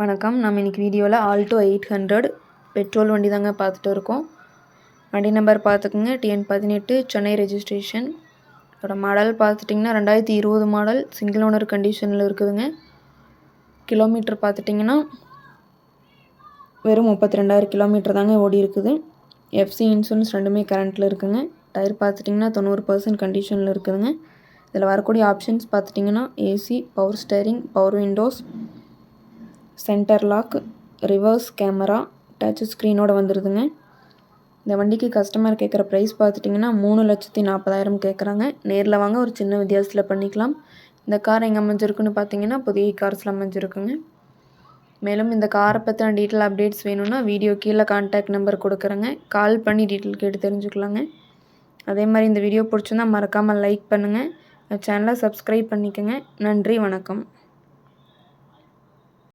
வணக்கம். நம்ம இன்றைக்கி வீடியோவில் ஆல்டோ 800 பெட்ரோல் வண்டி தாங்க பார்த்துட்டு இருக்கோம். வண்டி நம்பர் பார்த்துக்குங்க, TN18 சென்னை ரெஜிஸ்ட்ரேஷன். இதோட மாடல் பார்த்துட்டிங்கன்னா 2020 மாடல், சிங்கிள் ஓனர் கண்டிஷனில் இருக்குதுங்க. கிலோமீட்டர் பார்த்துட்டிங்கன்னா வெறும் 32,000 கிலோமீட்டர் தாங்க ஓடி இருக்குது. எஃப்சி இன்சூரன்ஸ் ரெண்டுமே கரண்ட்டில் இருக்குதுங்க. டயர் பார்த்துட்டிங்கன்னா 90% கண்டிஷனில் இருக்குதுங்க. இதில் வரக்கூடிய ஆப்ஷன்ஸ் பார்த்துட்டிங்கன்னா AC, power steering, power windows, centre lock, reverse camera, touch ஸ்க்ரீனோடு வந்துடுதுங்க. இந்த வண்டிக்கு கஸ்டமர் கேட்குற ப்ரைஸ் பார்த்துட்டிங்கன்னா 3,40,000 கேட்குறாங்க. நேரில் வாங்க, ஒரு சின்ன வித்தியாசத்தில் பண்ணிக்கலாம். இந்த கார் எங்கே அமைஞ்சிருக்குன்னு பார்த்தீங்கன்னா புதிய கார்ஸில் அமைஞ்சிருக்குங்க. மேலும் இந்த காரை பற்றின டீட்டெயில் அப்டேட்ஸ் வேணும்னா வீடியோ கீழே கான்டாக்ட் நம்பர் கொடுக்குறேங்க. கால் பண்ணி டீட்டெயில் கேட்டு தெரிஞ்சுக்கலாங்க. அதே மாதிரி இந்த வீடியோ பிடிச்சிருந்தா மறக்காமல் லைக் பண்ணுங்கள். சேனலை சப்ஸ்கிரைப் பண்ணிக்கோங்க. நன்றி, வணக்கம்.